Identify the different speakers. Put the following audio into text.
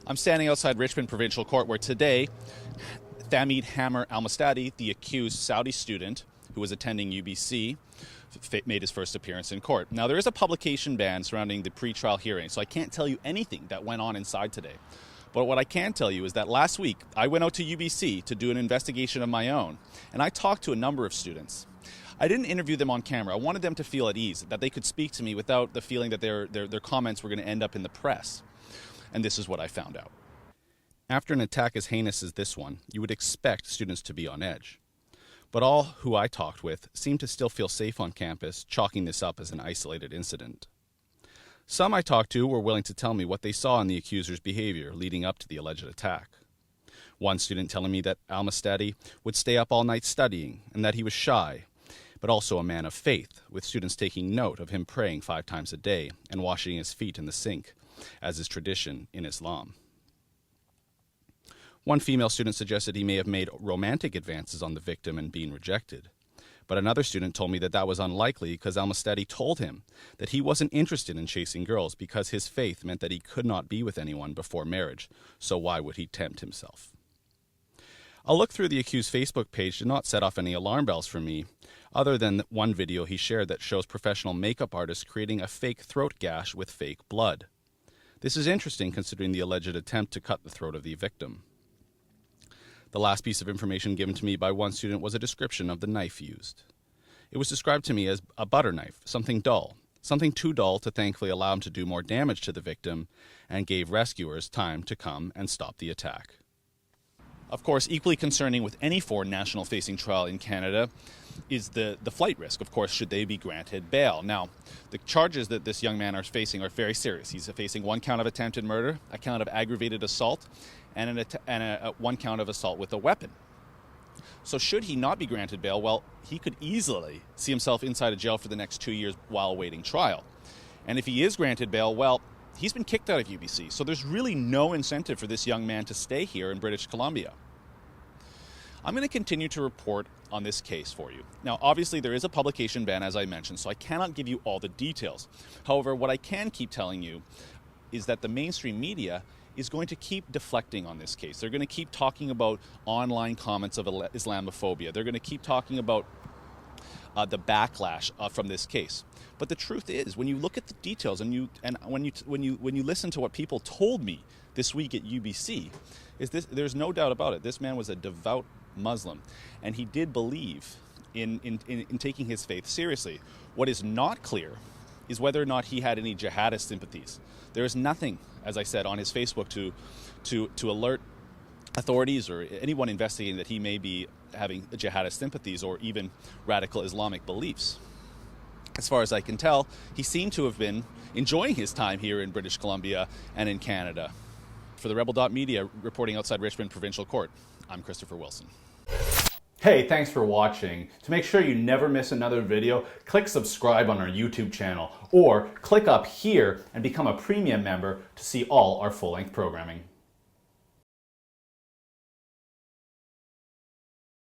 Speaker 1: I'm standing outside Richmond Provincial Court where today, Thamid Hammer Al-Mustadi, the accused Saudi student who was attending UBC, made his first appearance in court. Now, there is a publication ban surrounding the pre-trial hearing, so I can't tell you anything that went on inside today. But what I can tell you is that last week, I went out to UBC to do an investigation of my own, and I talked to a number of students. I didn't interview them on camera. I wanted them to feel at ease, that they could speak to me without the feeling that their comments were going to end up in the press. And this is what I found out. After an attack as heinous as this one, you would expect students to be on edge. But all who I talked with seemed to still feel safe on campus, chalking this up as an isolated incident. Some I talked to were willing to tell me what they saw in the accuser's behavior leading up to the alleged attack. One student telling me that Al-Mustadi would stay up all night studying and that he was shy, but also a man of faith, with students taking note of him praying 5 times a day and washing his feet in the sink, as is tradition in Islam. One female student suggested he may have made romantic advances on the victim and been rejected. But another student told me that that was unlikely because Al-Mustadi told him that he wasn't interested in chasing girls because his faith meant that he could not be with anyone before marriage, so why would he tempt himself? A look through the accused's Facebook page did not set off any alarm bells for me, other than one video he shared that shows professional makeup artists creating a fake throat gash with fake blood. This is interesting considering the alleged attempt to cut the throat of the victim. The last piece of information given to me by one student was a description of the knife used. It was described to me as a butter knife, something dull, something too dull to thankfully allow him to do more damage to the victim, and gave rescuers time to come and stop the attack. Of course, equally concerning with any foreign national facing trial in Canada is the flight risk. Of course, should they be granted bail? Now, the charges that this young man is facing are very serious. He's facing 1 count of attempted murder, a count of aggravated assault, and a 1 count of assault with a weapon. So should he not be granted bail, well, he could easily see himself inside a jail for the next 2 years while awaiting trial. And if he is granted bail, well, he's been kicked out of UBC, so there's really no incentive for this young man to stay here in British Columbia. I'm going to continue to report on this case for you. Now, obviously, there is a publication ban, as I mentioned, so I cannot give you all the details. However, what I can keep telling you is that the mainstream media is going to keep deflecting on this case. They're going to keep talking about online comments of Islamophobia. They're going to keep talking about the backlash from this case. But the truth is, when you look at the details and when you listen to what people told me this week at UBC, there's no doubt about it. This man was a devout Muslim, and he did believe in taking his faith seriously. What is not clear is whether or not he had any jihadist sympathies. There is nothing, as I said, on his Facebook to alert authorities or anyone investigating that he may be having jihadist sympathies or even radical Islamic beliefs. As far as I can tell, he seemed to have been enjoying his time here in British Columbia and in Canada. For the Rebel.media, reporting outside Richmond Provincial Court, I'm Christopher Wilson.
Speaker 2: Hey, thanks for watching. To make sure you never miss another video, click subscribe on our YouTube channel or click up here and become a premium member to see all our full-length programming.